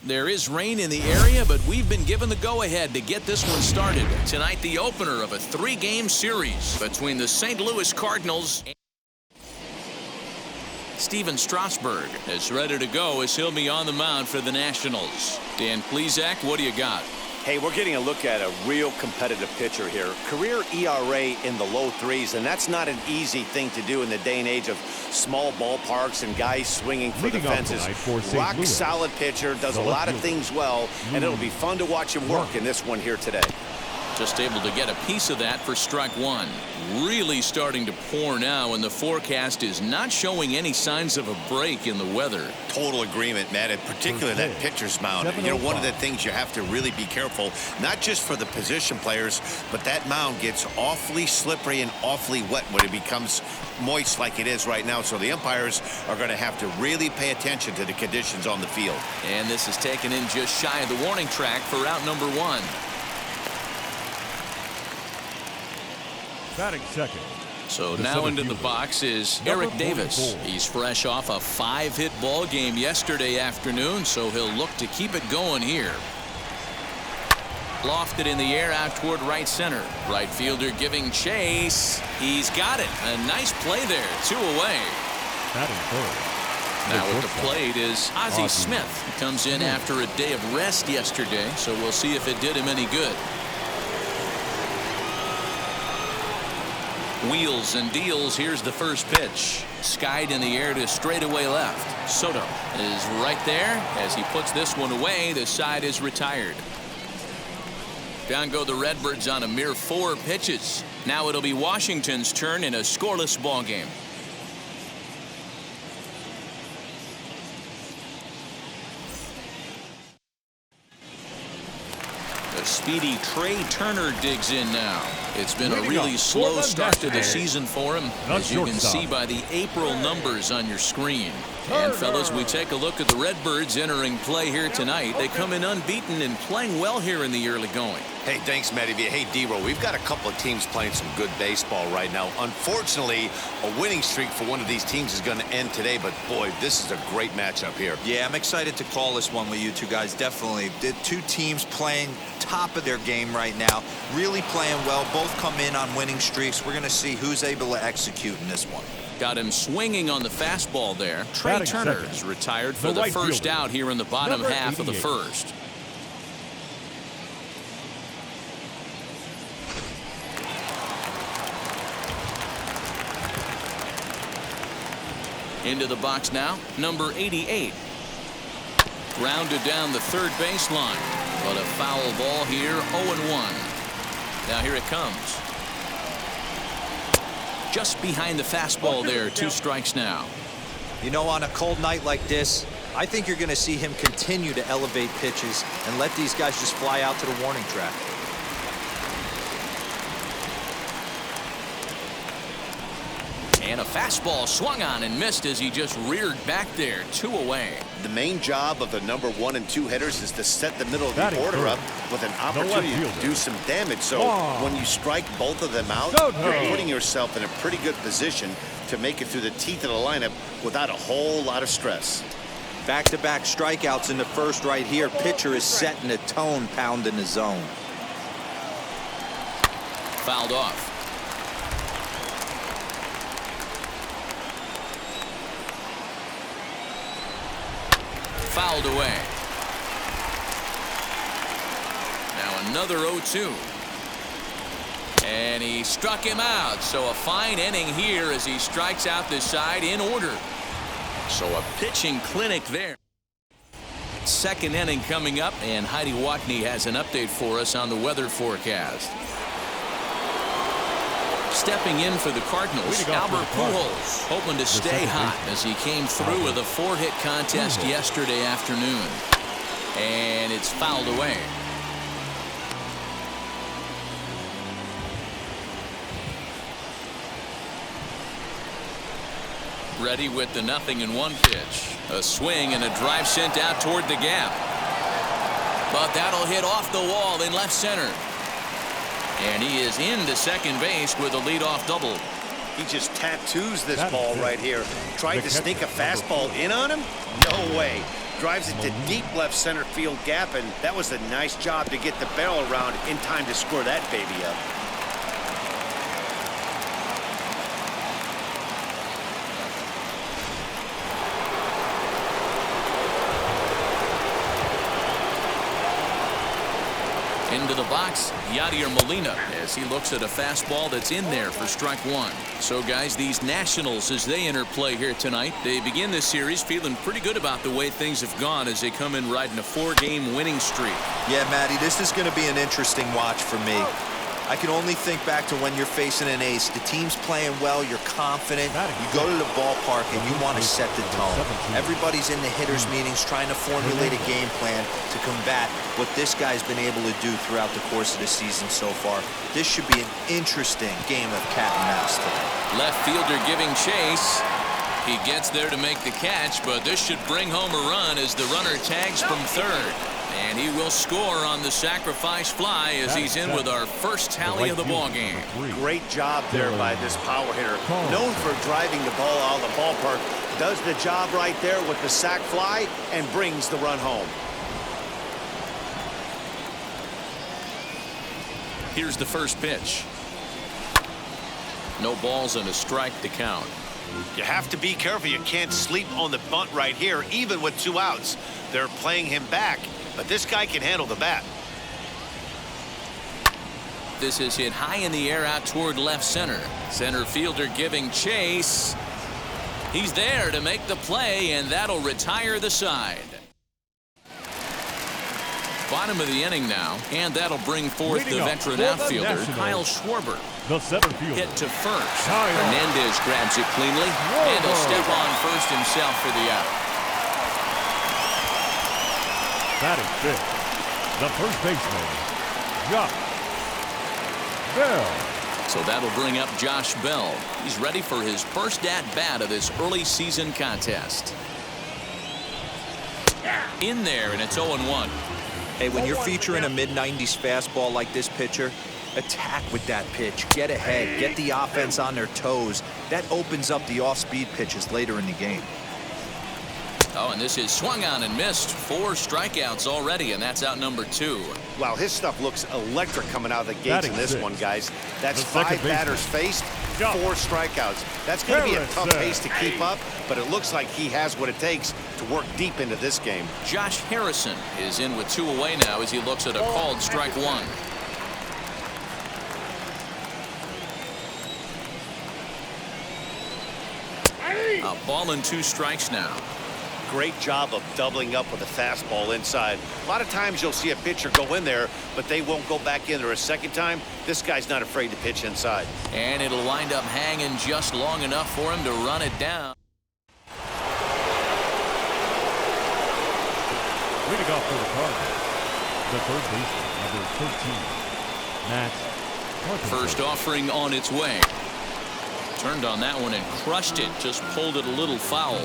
There is rain in the area, but we've been given the go-ahead to get this one started. Tonight, the opener of a 3-game series between the St. Louis Cardinals and Steven Strasburg is ready to go as he'll be on the mound for the Nationals. Dan Plesac, what do you got? Hey, we're getting a look at a real competitive pitcher here. Career ERA in the low 3s, and that's not an easy thing to do in the day and age of small ballparks and guys swinging for the fences. Rock solid pitcher, does a lot of things well, and it'll be fun to watch him work in this one here today. Just able to get a piece of that for strike one. Really starting to pour now, and the forecast is not showing any signs of a break in the weather. Total agreement, Matt, and particularly that pitcher's mound. You know, one of the things you have to really be careful, not just for the position players, but that mound gets awfully slippery and awfully wet when it becomes moist like it is right now. So the umpires are going to have to really pay attention to the conditions on the field. And this is taken in just shy of the warning track for out number 1. Batting second. So now into the box is Eric Davis. He's fresh off a 5-hit ball game yesterday afternoon, so he'll look to keep it going here. Lofted in the air out toward right center. Right fielder giving chase. He's got it. A nice play there. 2 away. Batting third. Now at the plate is Ozzie Smith. He comes in after a day of rest yesterday, so we'll see if it did him any good. Wheels and deals. Here's the first pitch. Skied in the air to straightaway left. Soto is right there as he puts this one away. The side is retired. Down go the Redbirds on a mere 4 pitches. Now it'll be Washington's turn in a scoreless ball game. The speedy Trey Turner digs in now. It's been a really slow start to the season for him, as you can see by the April numbers on your screen. And fellas, we take a look at the Redbirds entering play here tonight. They come in unbeaten and playing well here in the early going. Hey, thanks, Matty. Hey, D-Roll, we've got a couple of teams playing some good baseball right now. Unfortunately, a winning streak for one of these teams is going to end today, but boy, this is a great matchup here. Yeah, I'm excited to call this one with you two guys. Definitely. The two teams playing top of their game right now, really playing well. Both come in on winning streaks. We're going to see who's able to execute in this one. Got him swinging on the fastball there. Trey Turner is retired for the first out here in the bottom half of the first. Into the box now, number 88. Grounded down the third baseline, but a foul ball here, 0-1. Now here it comes. Just behind the fastball there, 2 strikes now. You know, on a cold night like this, I think you're going to see him continue to elevate pitches and let these guys just fly out to the warning track. And a fastball swung on and missed as he just reared back there. 2 away. The main job of the number 1 and 2 hitters is to set the middle of the order up with an opportunity to do some damage. So when you strike both of them out, you're putting yourself in a pretty good position to make it through the teeth of the lineup without a whole lot of stress. Back-to-back strikeouts in the first right here. Pitcher is setting a tone, pounding the zone. Fouled off. Fouled away. Now another 0-2. And he struck him out. So a fine inning here as he strikes out this side in order. So a pitching clinic there. Second inning coming up, and Heidi Watney has an update for us on the weather forecast. Stepping in for the Cardinals, Albert Pujols, hoping to stay hot as he came through with a 4-hit contest yesterday afternoon. And it's fouled away. Ready with the 0-1 pitch. A swing and a drive sent out toward the gap. But that'll hit off the wall in left center. And he is into second base with a leadoff double. He just tattoos this ball right here. Tried to sneak a fastball in on him? No way. drives it to deep left center field gap, and that was a nice job to get the barrel around in time to score that baby up. Into the box, Yadier Molina, as he looks at a fastball that's in there for strike one. So, guys, these Nationals, as they enter play here tonight, they begin this series feeling pretty good about the way things have gone as they come in riding a 4-game winning streak. Yeah, Matty, this is going to be an interesting watch for me. I can only think back to when you're facing an ace. The team's playing well, you're confident, you go to the ballpark and you want to set the tone. Everybody's in the hitters meetings trying to formulate a game plan to combat what this guy's been able to do throughout the course of the season so far. This should be an interesting game of cat and mouse today. Left fielder giving chase. He gets there to make the catch, but this should bring home a run as the runner tags from third. And he will score on the sacrifice fly as he's in with our first tally of the ballgame. Great job there by this power hitter. Known for driving the ball out of the ballpark. Does the job right there with the sac fly and brings the run home. Here's the first pitch. No balls and a strike to count. You have to be careful. You can't sleep on the bunt right here, even with 2 outs. They're playing him back, but this guy can handle the bat. This is hit high in the air out toward left center. Center fielder giving chase. He's there to make the play, and that'll retire the side. Bottom of the inning now, and that'll bring forth the veteran outfielder, Kyle Schwarber. The center fielder. Hit to first. Hernandez grabs it cleanly, and he'll step on first himself for the out. Batting fifth, the first baseman, Josh Bell. So that'll bring up Josh Bell. He's ready for his first at-bat of this early season contest. In there, and it's 0-1. Hey, when you're featuring a mid-90s fastball like this pitcher, attack with that pitch. Get ahead. Get the offense on their toes. That opens up the off-speed pitches later in the game. Oh, and this is swung on and missed. 4 strikeouts already, and that's out number 2. Wow, his stuff looks electric coming out of the gates in this one, guys. That's 5 batters faced, 4 strikeouts. That's going to be a tough pace to keep up, but it looks like he has what it takes to work deep into this game. Josh Harrison is in with 2 away now as he looks at a called strike 1. A ball and 2 strikes now. Great job of doubling up with a fastball inside. A lot of times you'll see a pitcher go in there, but they won't go back in there a second time. This guy's not afraid to pitch inside. And it'll wind up hanging just long enough for him to run it down. Leading off for the Cardinals, the third baseman, number 13, Matt Carpenter. First offering on its way. Turned on that one and crushed it. Just pulled it a little foul.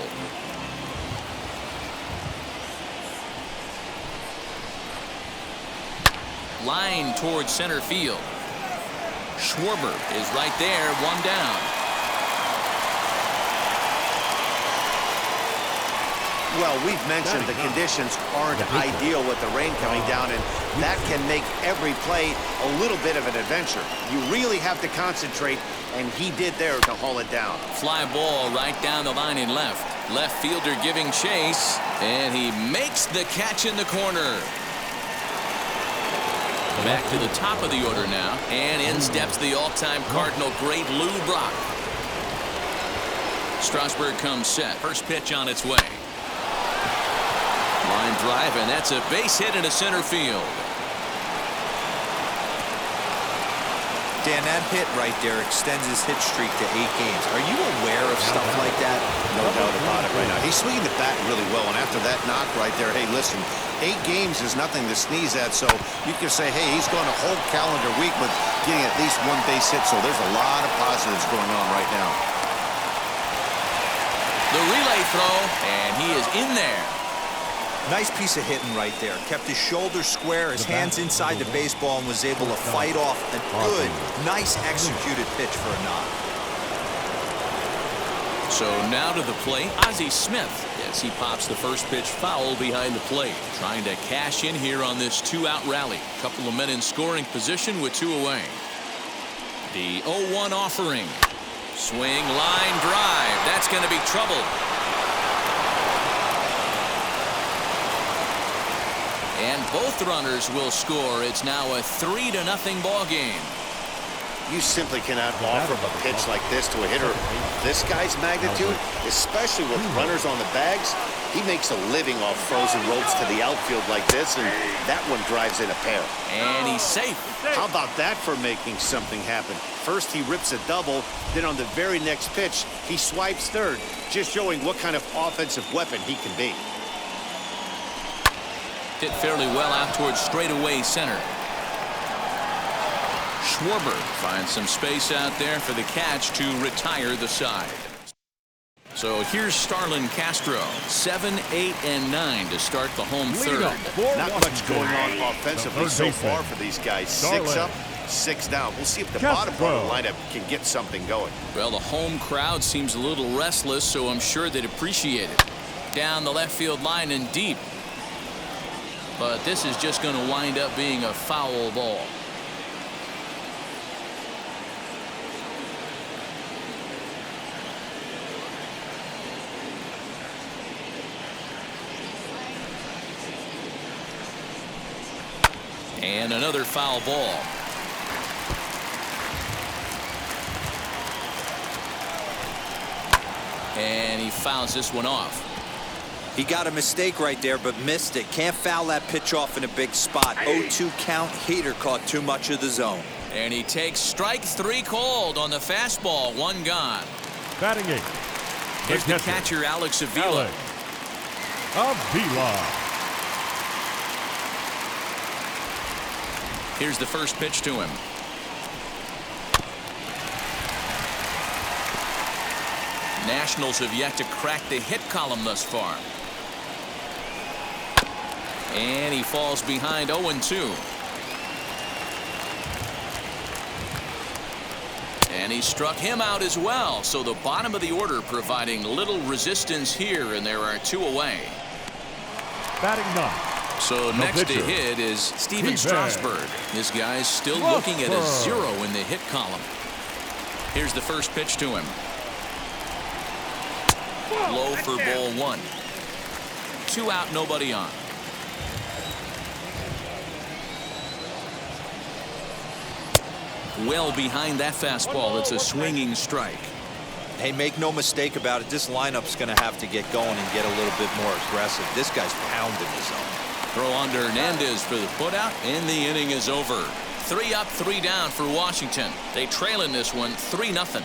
Line towards center field. Schwarber is right there, 1 down. Well, we've mentioned the conditions aren't ideal with the rain coming down, and that can make every play a little bit of an adventure. You really have to concentrate, and he did there to haul it down. Fly ball right down the line in left. Left fielder giving chase, and he makes the catch in the corner. Back to the top of the order now, and in steps the all-time Cardinal great Lou Brock. Strasburg comes set. First pitch on its way. Line drive, and that's a base hit into center field. Dan, that hit right there extends his hit streak to 8 games. Are you aware of stuff like that? No doubt about it right now. He's swinging the bat really well, and after that knock right there, hey, listen, 8 games is nothing to sneeze at, so you can say, hey, he's going a whole calendar week with getting at least 1 base hit, so there's a lot of positives going on right now. The relay throw, and he is in there. Nice piece of hitting right there. Kept his shoulders square, his hands inside the baseball, and was able to fight off a good, nice executed pitch for a knock. So now to the plate, Ozzie Smith, as he pops the first pitch foul behind the plate, trying to cash in here on this 2-out rally. Couple of men in scoring position with 2 away. The 0-1 offering. Swing, line drive. That's going to be trouble. And both runners will score. It's now a 3-0 ball game. You simply cannot offer a pitch like this to a hitter of this guy's magnitude, especially with runners on the bags. He makes a living off frozen ropes to the outfield like this, and that one drives in a pair. And he's safe. How about that for making something happen? First he rips a double, then on the very next pitch he swipes third, just showing what kind of offensive weapon he can be. Hit fairly well out towards straightaway center. Schwarber finds some space out there for the catch to retire the side. So here's Starlin Castro, 7, 8, and 9 to start the home third. Not much going on offensively so far for these guys. 6 up, 6 down. We'll see if the bottom part of the lineup can get something going. Well, the home crowd seems a little restless, so I'm sure they'd appreciate it. Down the left field line and deep. But this is just going to wind up being a foul ball. And another foul ball. And he fouls this one off. He got a mistake right there, but missed it. Can't foul that pitch off in a big spot. 0-2 count. Heater caught too much of the zone. And he takes strike 3 called on the fastball. 1 gone. Batting 8. Here's the catcher, Alex Avila. Here's the first pitch to him. Nationals have yet to crack the hit column thus far. And he falls behind 0-2. And he struck him out as well. So the bottom of the order providing little resistance here, and there are 2 away. Batting 9. So next to hit is Steven Strasburg. This guy's still looking at a 0 in the hit column. Here's the first pitch to him. Low for ball 1. 2 out, nobody on. Well behind that fastball. It's a swinging strike. Hey, make no mistake about it. This lineup's going to have to get going and get a little bit more aggressive. This guy's pounding the zone. Throw on to Hernandez for the putout, and the inning is over. 3 up, 3 down for Washington. They trail in this one 3-0.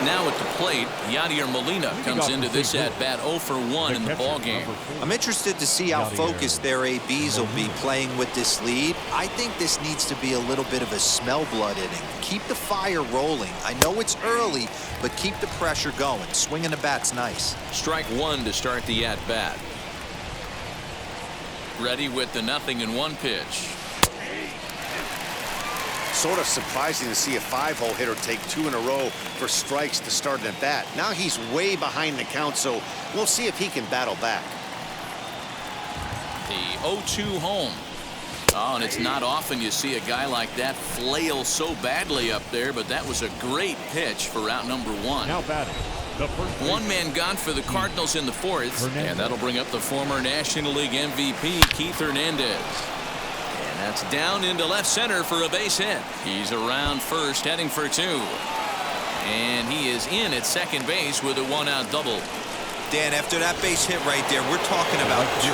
Now at the plate, Yadier Molina comes into this at-bat 0 for 1 in the ballgame. I'm interested to see how focused their ABs will be playing with this lead. I think this needs to be a little bit of a smell blood inning. Keep the fire rolling. I know it's early, but keep the pressure going. Swinging the bat's nice. Strike 1 to start the at-bat. Ready with the 0-1 pitch. Sort of surprising to see a 5-hole hitter take 2 in a row for strikes to start an at-bat. Now he's way behind the count, so we'll see if he can battle back. The 0-2 home. Oh, and it's not often you see a guy like that flail so badly up there, but that was a great pitch for out number 1. Now batting. The first 1 man gone for the Cardinals in the 4th, and that'll bring up the former National League MVP, Keith Hernandez. That's down into left center for a base hit. He's around first, heading for 2. And he is in at second base with a 1-out double. Dan, after that base hit right there, we're talking about 2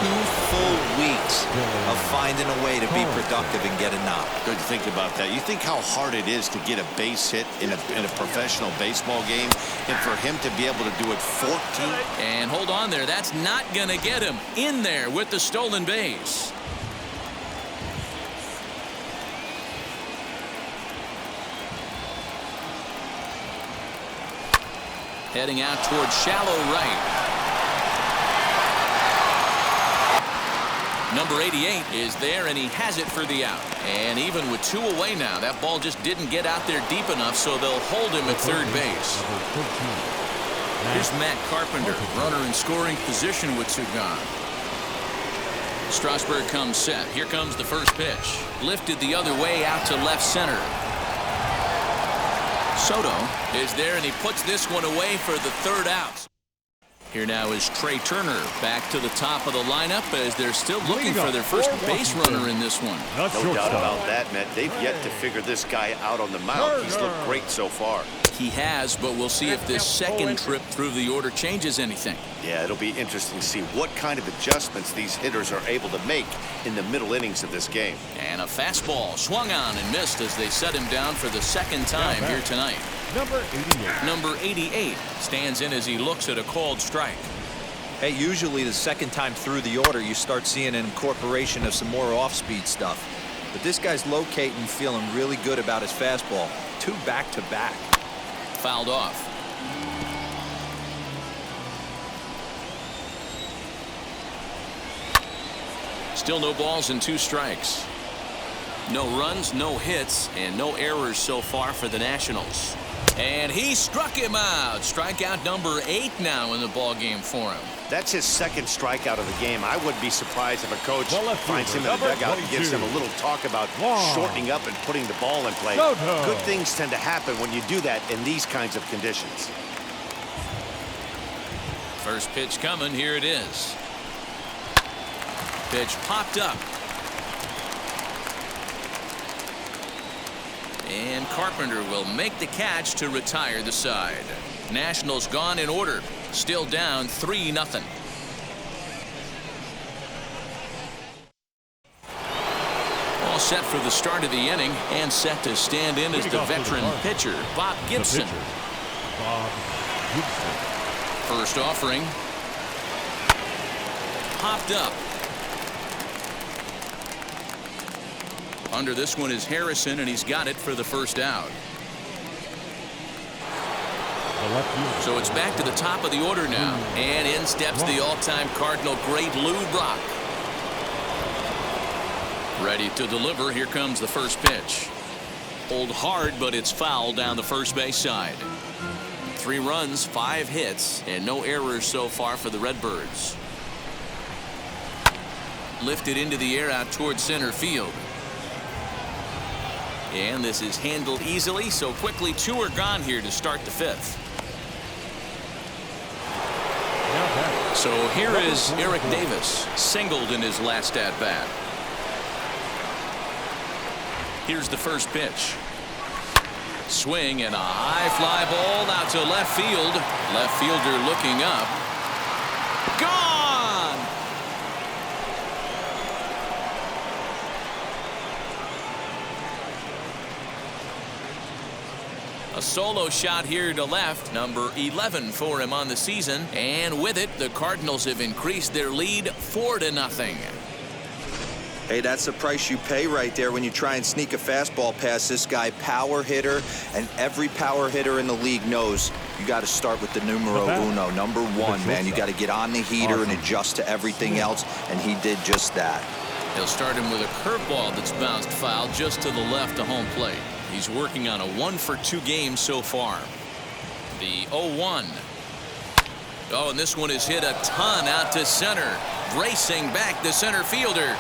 full weeks of finding a way to be productive and get a knock. Good to think about that. You think how hard it is to get a base hit in a professional baseball game, and for him to be able to do it 14. And hold on there. That's not going to get him in there with the stolen base. Heading out towards shallow right. Number 88 is there, and he has it for the out. And even with 2 away now, that ball just didn't get out there deep enough, so they'll hold him at third base. Here's Matt Carpenter, runner in scoring position with 2 gone. Strasburg comes set. Here comes the first pitch. Lifted the other way out to left center. Soto is there, and he puts this one away for the 3rd out. Here now is Trey Turner back to the top of the lineup as they're still looking for their first base runner in this one. No doubt about that, Matt. They've yet to figure this guy out on the mound. He's looked great so far. He has, but we'll see if this second trip through the order changes anything. Yeah, it'll be interesting to see what kind of adjustments these hitters are able to make in the middle innings of this game. And a fastball swung on and missed as they set him down for the 2nd time here tonight. Number 88. Number 88 stands in as he looks at a called strike. Hey, usually the 2nd time through the order, you start seeing an incorporation of some more off-speed stuff. But this guy's locating, feeling really good about his fastball. 2 back-to-back. Fouled off. Still no balls and 2 strikes. No runs, no hits, and no errors so far for the Nationals. And he struck him out. Strikeout number 8 now in the ball game for him. That's his 2nd strikeout of the game. I wouldn't be surprised if a coach finds him in the dugout and gives him a little talk about shortening up and putting the ball in play. Good things tend to happen when you do that in these kinds of conditions. First pitch coming. Here it is. Pitch popped up. And Carpenter will make the catch to retire the side. Nationals gone in order. Still down 3-0. All set for the start of the inning and set to stand in as the veteran pitcher, Bob Gibson. First offering. Popped up. Under this one is Harrison, and he's got it for the 1st out. So it's back to the top of the order now. And in steps the all-time Cardinal great Lou Brock. Ready to deliver. Here comes the first pitch. Pulled hard, but it's foul down the first base side. 3 runs, 5 hits, and no errors so far for the Redbirds. Lifted into the air out towards center field. And this is handled easily, so quickly 2 are gone here to start the 5th. So here is Eric Davis, singled in his last at-bat. Here's the first pitch. Swing and a high fly ball out to left field. Left fielder looking up. Gone! A solo shot here to left, number 11 for him on the season, and with it the Cardinals have increased their lead 4-0. Hey, that's the price you pay right there when you try and sneak a fastball past this guy. Power hitter, and every power hitter in the league knows you got to start with the numero uno, number 1, man. You got to get on the heater and adjust to everything else, and he did just that. They'll start him with a curveball that's bounced foul just to the left of home plate. He's working on a 1-for-2 game so far. The 0-1. Oh, and this one is hit a ton out to center. Racing back the center fielder.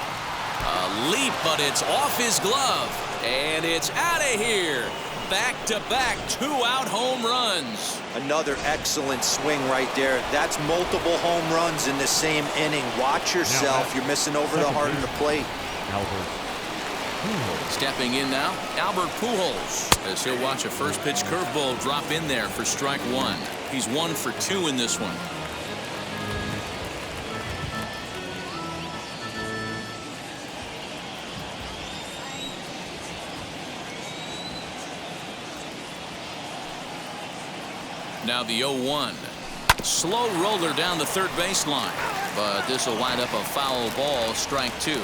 A leap, but it's off his glove. And it's out of here. Back-to-back 2-out home runs. Another excellent swing right there. That's multiple home runs in the same inning. Watch yourself. You're missing over the heart of the plate. Stepping in now, Albert Pujols, as he'll watch a first pitch curveball drop in there for strike 1. He's 1 for 2 in this one. Now the 0-1. Slow roller down the third baseline, but this will wind up a foul ball, strike 2.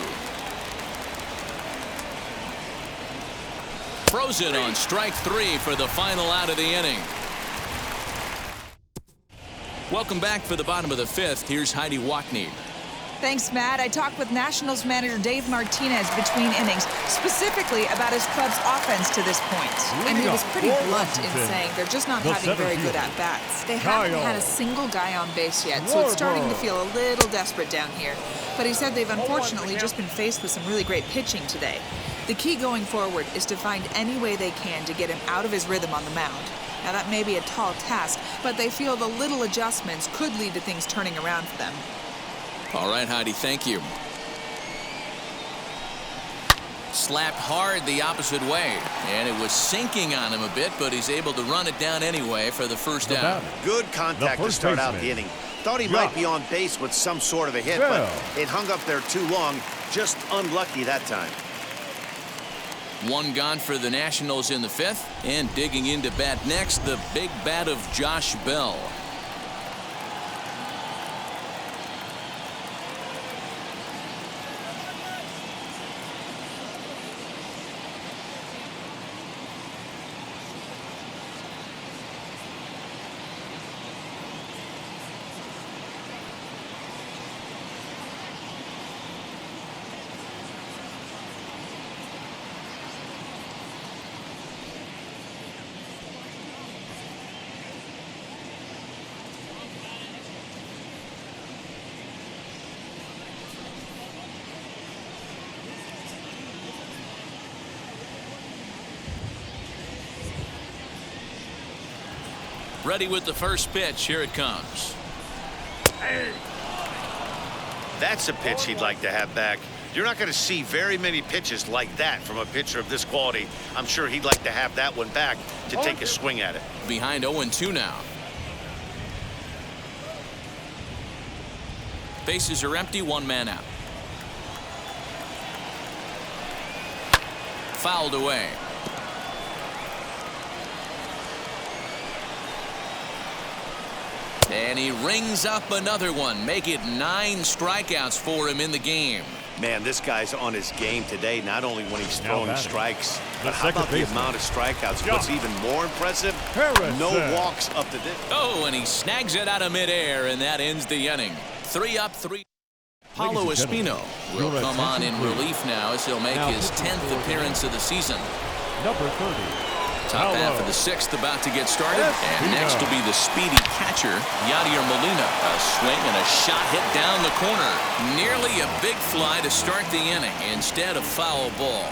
Frozen on strike 3 for the final out of the inning. Welcome back for the bottom of the 5th. Here's Heidi Wackney. Thanks, Matt. I talked with Nationals manager Dave Martinez between innings, specifically about his club's offense to this point. And he was pretty blunt in saying they're just not having very good at-bats. They haven't had a single guy on base yet, so it's starting to feel a little desperate down here. But he said they've unfortunately just been faced with some really great pitching today. The key going forward is to find any way they can to get him out of his rhythm on the mound. Now, that may be a tall task, but they feel the little adjustments could lead to things turning around for them. All right, Heidi, thank you. Slapped hard the opposite way, and it was sinking on him a bit, but he's able to run it down anyway for the first down. Good contact to start out the inning. Thought he might be on base with some sort of a hit, but it hung up there too long. Just unlucky that time. One gone for the Nationals in the fifth, and digging into bat next, the big bat of Josh Bell. Ready with the first pitch. Here it comes. That's a pitch he'd like to have back. You're not going to see very many pitches like that from a pitcher of this quality. I'm sure he'd like to have that one back to take a swing at it. Behind 0-2 now. Bases are empty, one man out. Fouled away. And he rings up another one. Make it 9 strikeouts for him in the game. Man, this guy's on his game today, not only when he's throwing strikes, but how about the amount of strikeouts? What's even more impressive, no walks up the ditch. Oh, and he snags it out of midair, and that ends the inning. 3 up, 3. Paulo Espino will come on in relief now as he'll make his 10th appearance of the season. Number 30. Top half of the 6th about to get started, and next will be the speedy catcher, Yadier Molina. A swing and a shot hit down the corner. Nearly a big fly to start the inning, instead of foul ball.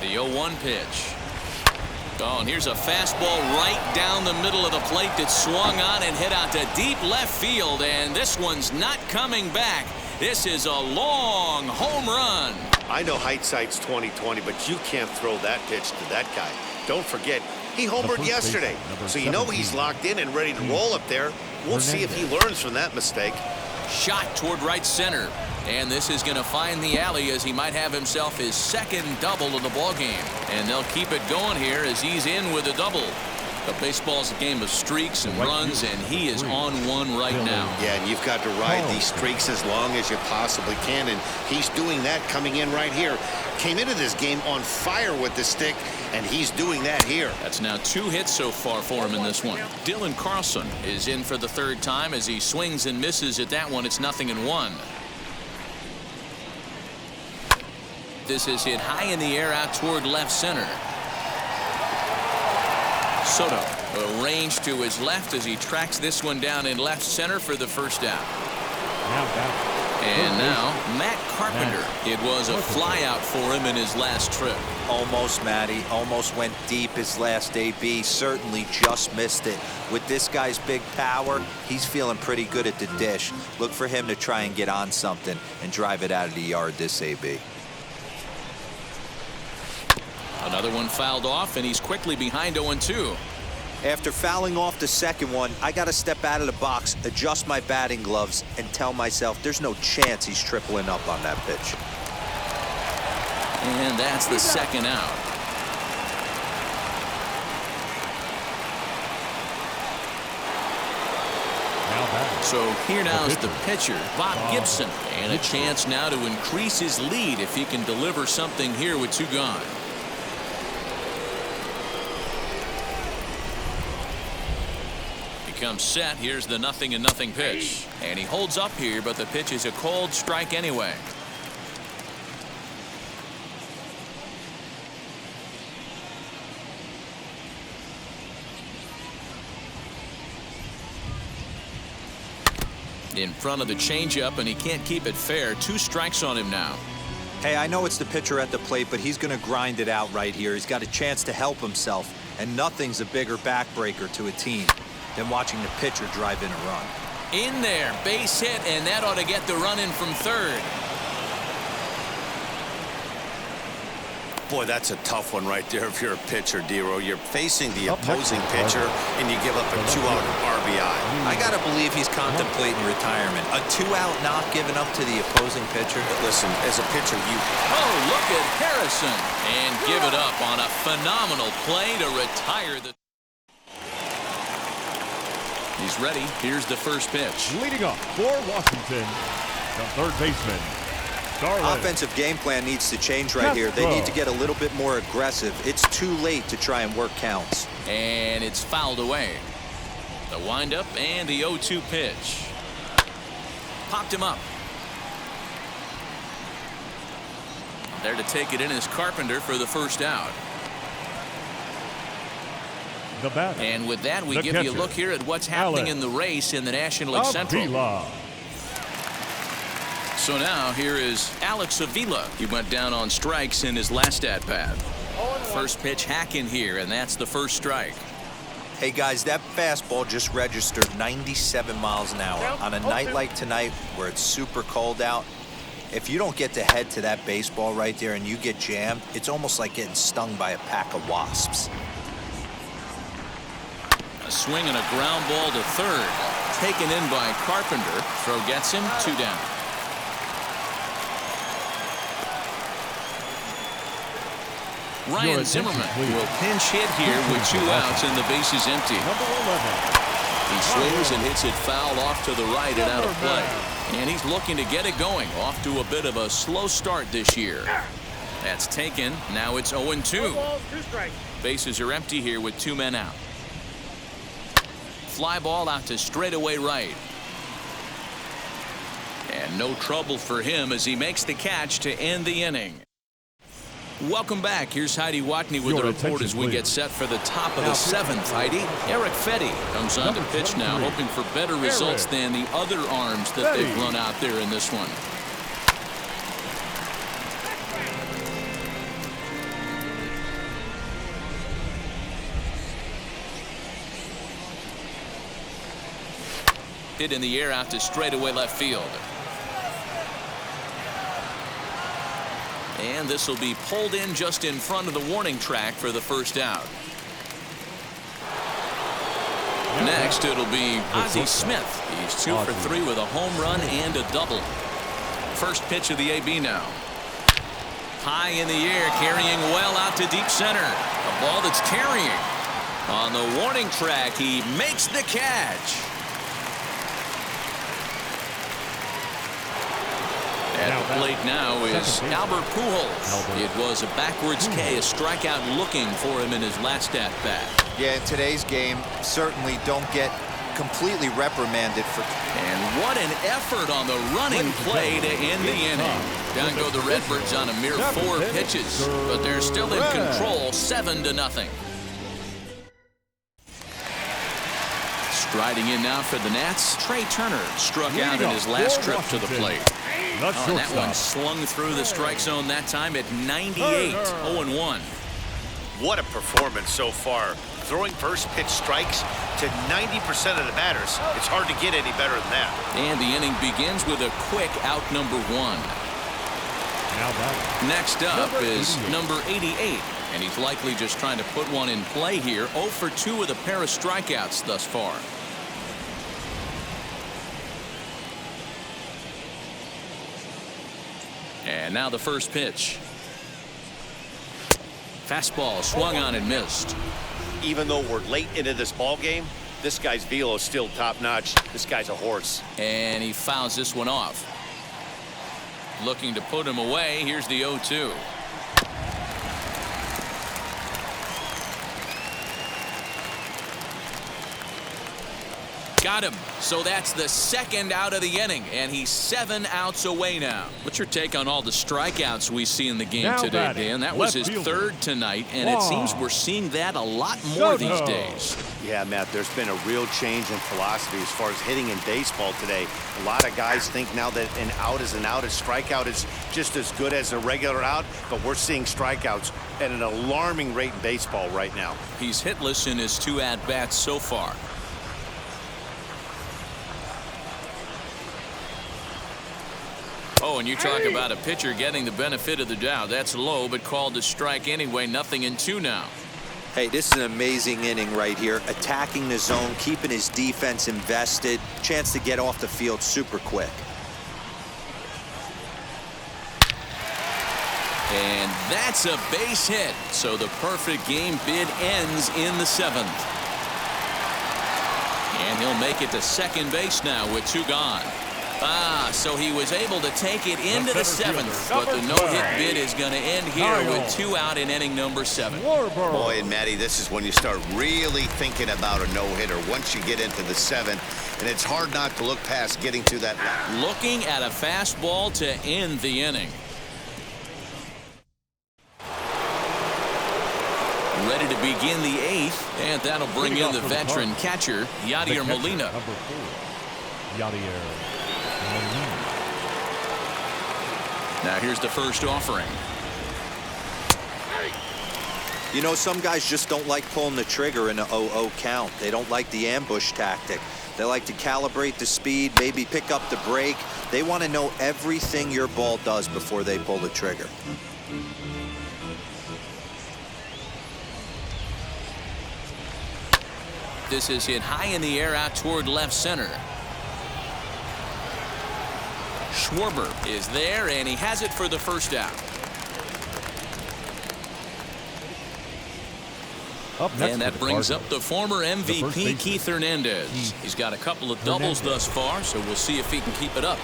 The 0-1 pitch. Oh, and here's a fastball right down the middle of the plate that swung on and hit out to deep left field, and this one's not coming back. This is a long home run. I know hindsight's 20/20, but you can't throw that pitch to that guy. Don't forget, he homered yesterday, so you know he's locked in and ready to roll up there. We'll see if he learns from that mistake. Shot toward right center, and this is going to find the alley as he might have himself his second double of the ballgame. And they'll keep it going here as he's in with a double. But baseball's a game of streaks and runs, and he is on one right now. Yeah, and you've got to ride these streaks as long as you possibly can, and he's doing that coming in right here. Came into this game on fire with the stick, and he's doing that here. That's now 2 hits so far for him in this one. Dylan Carlson is in for the 3rd time as he swings and misses at that one. It's 0-1. This is hit high in the air out toward left center. Soto arranged to his left as he tracks this one down in left center for the first out. And now Matt Carpenter. It was a fly out for him in his last trip. Almost, Matty. Almost went deep his last AB. Certainly just missed it. With this guy's big power, he's feeling pretty good at the dish. Look for him to try and get on something and drive it out of the yard this AB. Another one fouled off, and he's quickly behind 0-2. After fouling off the second one, I got to step out of the box, adjust my batting gloves, and tell myself there's no chance he's tripling up on that pitch. And that's the second out. So here now is the pitcher, Bob Gibson, and a chance now to increase his lead if he can deliver something here with 2 gone. comes set. Here's the 0-0 pitch. And he holds up here, but the pitch is a cold strike anyway. In front of the changeup, and he can't keep it fair. 2 strikes on him now. Hey, I know it's the pitcher at the plate, but he's going to grind it out right here. He's got a chance to help himself, and nothing's a bigger backbreaker to a team than watching the pitcher drive in a run. In there, base hit, and that ought to get the run in from third. Boy, that's a tough one right there if you're a pitcher, Dero. You're facing the opposing pitcher, and you give up a 2-out RBI. I got to believe he's contemplating retirement. A 2-out knock given up to the opposing pitcher. But listen, as a pitcher, you... Oh, look at Harrison. And give it up on a phenomenal play to retire the... He's ready. Here's the first pitch. Leading up for Washington, the third baseman. Offensive game plan needs to change right here. They need to get a little bit more aggressive. It's too late to try and work counts. And it's fouled away. The windup and the 0-2 pitch. Popped him up. There to take it in is Carpenter for the first out. The batter, and with that, we give you a look here at what's happening in the race in the National League Central. So now here is Alex Avila. He went down on strikes in his last at-bat. First pitch hack in here, and that's the first strike. Hey guys, that fastball just registered 97 miles an hour. On a night like tonight where it's super cold out, if you don't get to head to that baseball right there and you get jammed, it's almost like getting stung by a pack of wasps. A swing and a ground ball to third. Taken in by Carpenter. Throw gets him, 2 down. Ryan Zimmerman will pinch hit here with 2 outs and the base is empty. He swings and hits it foul off to the right and out of play. And he's looking to get it going. Off to a bit of a slow start this year. That's taken. Now it's 0-2. Bases are empty here with 2 men out. Fly ball out to straightaway right. And no trouble for him as he makes the catch to end the inning. Welcome back. Here's Heidi Watney with the report as we get set for the top of the 7th. Heidi, Eric Fetty comes on to pitch now, hoping for better results than the other arms that they've run out there in this one. Hit in the air out to straightaway left field. And this will be pulled in just in front of the warning track for the first out. Next, it'll be Ozzie Smith. He's 2 for 3 with a home run and a double. First pitch of the AB now. High in the air, carrying well out to deep center. A ball that's carrying. On the warning track, he makes the catch. At the plate now is Albert Pujols. It was a backwards K, a strikeout looking for him in his last at-bat. Yeah, in today's game, certainly don't get completely reprimanded for... And what an effort on the running play to end the inning. Down go the Redbirds on a mere 4 pitches, but they're still in control, 7-0. Striding in now for the Nats, Trey Turner struck out in his last trip to the plate. And that one slung through the strike zone that time at 98, 0-1. What a performance so far. Throwing first pitch strikes to 90% of the batters. It's hard to get any better than that. And the inning begins with a quick out number 1. Next up is number 88. And he's likely just trying to put one in play here. 0 for 2 with a pair of strikeouts thus far. And now the first pitch. Fastball swung on and missed. Even though we're late into this ball game, this guy's velo is still top notch. This guy's a horse. And he fouls this one off. Looking to put him away. Here's the 0-2. Got him. So that's the second out of the inning, and he's 7 outs away now. What's your take on all the strikeouts we see in the game now today, Dan? That was his third tonight, and it seems we're seeing that a lot more these days. Yeah, Matt, there's been a real change in philosophy as far as hitting in baseball today. A lot of guys think now that an out is an out, a strikeout is just as good as a regular out, but we're seeing strikeouts at an alarming rate in baseball right now. He's hitless in his 2 at-bats so far. Oh, and you talk about a pitcher getting the benefit of the doubt. That's low, but called a strike anyway. Nothing in 2 now. Hey, this is an amazing inning right here. Attacking the zone, keeping his defense invested. Chance to get off the field super quick. And that's a base hit. So the perfect game bid ends in the 7th. And he'll make it to second base now with 2 gone. So he was able to take it into the 7th, but the no-hit bid is going to end here with 2 out in inning number 7. Boy, and Matty, this is when you start really thinking about a no-hitter once you get into the 7th, and it's hard not to look past getting to that line. Looking at a fastball to end the inning. Ready to begin the 8th, and that'll bring in the veteran catcher, Yadier Molina. Number 4, Yadier Molina. Now here's the first offering. You know, some guys just don't like pulling the trigger in an 0-0 count. They don't like the ambush tactic. They like to calibrate the speed, maybe pick up the break. They want to know everything your ball does before they pull the trigger. This is hit high in the air out toward left center. Schwarber is there, and he has it for the first out. And that brings up the former MVP, Keith Hernandez. He's got a couple of doubles thus far, so we'll see if he can keep it up.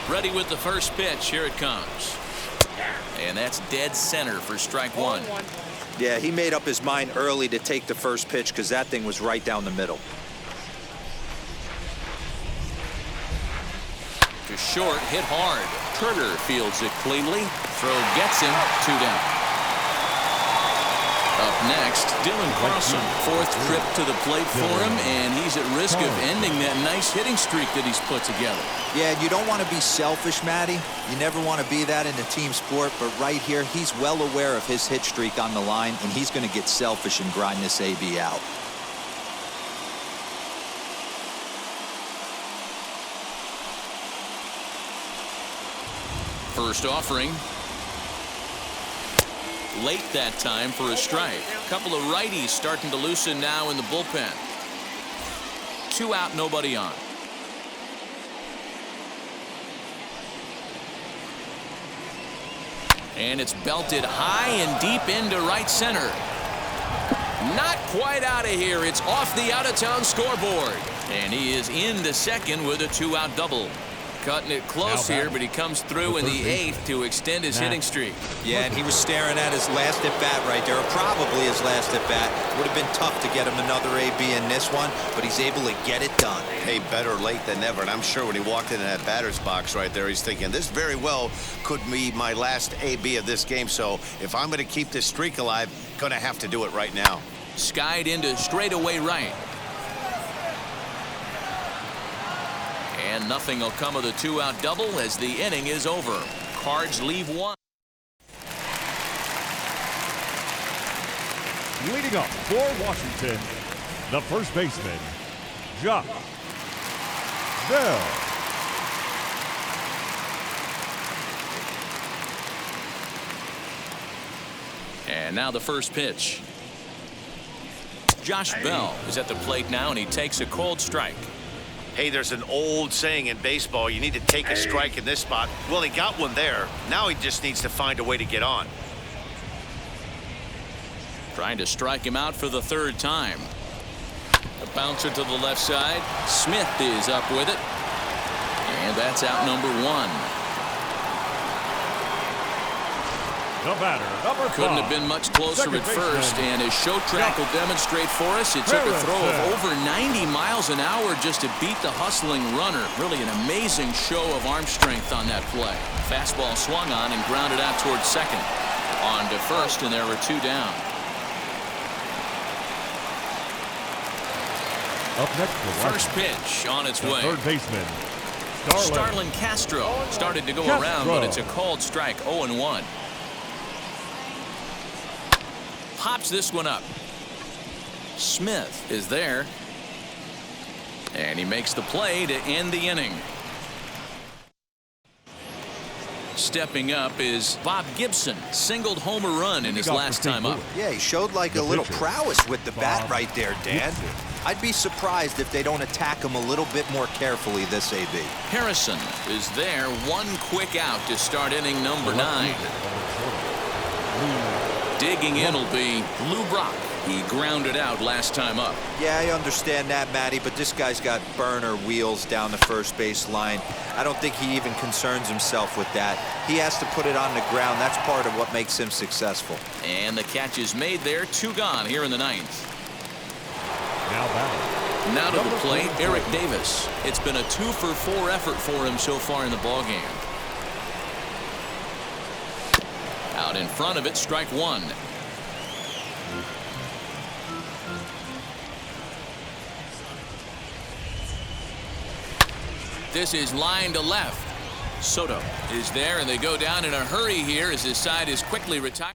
Ready with the first pitch. Here it comes. And that's dead center for strike 1. Yeah, he made up his mind early to take the first pitch because that thing was right down the middle. To short, hit hard. Turner fields it cleanly. Throw gets him. 2 down. Up next, Dylan Carlson. 4th trip to the plate for him, and he's at risk of ending that nice hitting streak that he's put together. Yeah, you don't want to be selfish, Matty. You never want to be that in a team sport, but right here, he's well aware of his hit streak on the line, and he's going to get selfish and grind this AB out. First offering. Late that time for a strike. A couple of righties starting to loosen now in the bullpen. 2 out, nobody on. And it's belted high and deep into right center. Not quite out of here. It's off the out-of-town scoreboard. And he is into second with a 2-out double. Cutting it close here, but he comes through in the 8th to extend his hitting streak. Yeah, and he was staring at his last at-bat right there, or probably his last at-bat. Would have been tough to get him another AB in this one, but he's able to get it done. Hey, better late than never, and I'm sure when he walked into that batter's box right there, he's thinking, this very well could be my last AB of this game, so if I'm going to keep this streak alive, going to have to do it right now. Skied into straightaway right. And nothing will come of the 2-out double as the inning is over. Cards leave 1. Leading up for Washington, the first baseman, Josh Bell. And now the first pitch. Josh Bell is at the plate now, and he takes a cold strike. Hey, there's an old saying in baseball, you need to take a strike in this spot. Well, he got one there. Now he just needs to find a way to get on. Trying to strike him out for the 3rd time. A bouncer to the left side. Smith is up with it. And that's out number 1. The batter, number 5. Couldn't have been much closer at first, and as show track will demonstrate for us, it took a throw of over 90 miles an hour just to beat the hustling runner. Really an amazing show of arm strength on that play. Fastball swung on and grounded out towards second. On to first, and there were 2 down. Up next, First pitch on its way. Third baseman, Starlin Castro started to go around, but it's a called strike. 0-1. Pops this one up. Smith is there, and he makes the play to end the inning. Stepping up is Bob Gibson. Singled home a run in his last time up. Yeah, he showed like a little prowess with the bat right there, Dan. I'd be surprised if they don't attack him a little bit more carefully this AB. Harrison is there. 1 quick out to start inning number 9. Digging in will be Lou Brock. He grounded out last time up. Yeah, I understand that, Matty, but this guy's got burner wheels down the first base line. I don't think he even concerns himself with that. He has to put it on the ground. That's part of what makes him successful. And the catch is made there. 2 gone here in the 9th. Now to the plate, Eric Davis. It's been a 2-for-4 effort for him so far in the ballgame. Out in front of it, strike 1. This is line to left. Soto is there, and they go down in a hurry here as his side is quickly retired.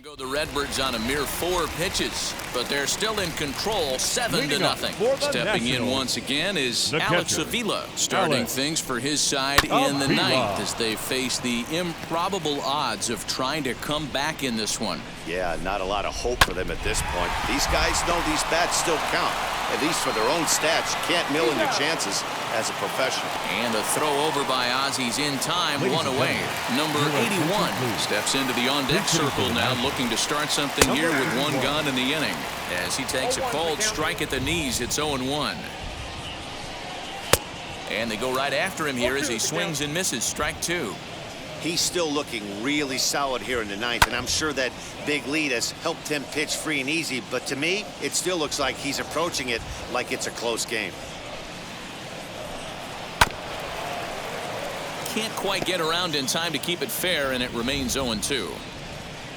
Go the Redbirds on a mere 4 pitches, but they're still in control, 7-0. Stepping in once again is Alex Avila, starting things for his side in the 9th as they face the improbable odds of trying to come back in this one. Yeah, not a lot of hope for them at this point. These guys know these bats still count, at least for their own stats. You can't mill in your chances as a professional. And a throw over by Ozzy's in time, 1 away. Number 81 steps into the on-deck circle now, looking to start something here with 1 gun in the inning. As he takes a called strike at the knees, it's 0-1. And they go right after him here as he swings and misses. Strike 2. He's still looking really solid here in the 9th, and I'm sure that big lead has helped him pitch free and easy, but to me, it still looks like he's approaching it like it's a close game. Can't quite get around in time to keep it fair, and it remains 0-2.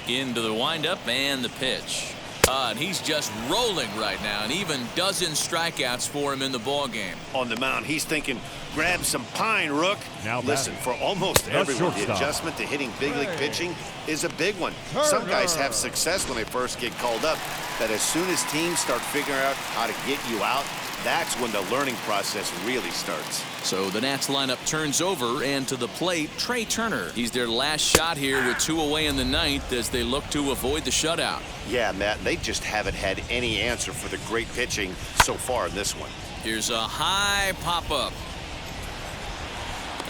Into the windup and the pitch. And he's just rolling right now, and even dozen strikeouts for him in the ball game. On the mound, he's thinking, grab some pine, Rook. Now listen, for almost everyone, the adjustment to hitting big league pitching is a big one. Some guys have success when they first get called up, but as soon as teams start figuring out how to get you out, that's when the learning process really starts. So the Nats lineup turns over, and to the plate, Trey Turner. He's their last shot here with 2 away in the 9th as they look to avoid the shutout. Yeah, Matt, they just haven't had any answer for the great pitching so far in this one. Here's a high pop-up.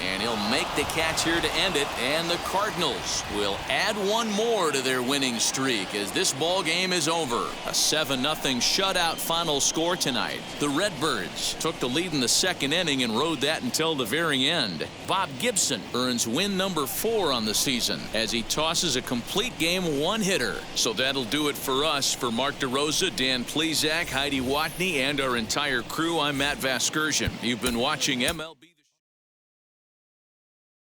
And he'll make the catch here to end it, and the Cardinals will add 1 more to their winning streak as this ball game is over. A 7-0 shutout final score tonight. The Redbirds took the lead in the 2nd inning and rode that until the very end. Bob Gibson earns win number 4 on the season as he tosses a complete game 1-hitter. So that'll do it for us. For Mark DeRosa, Dan Plesac, Heidi Watney, and our entire crew, I'm Matt Vasgersian. You've been watching MLB.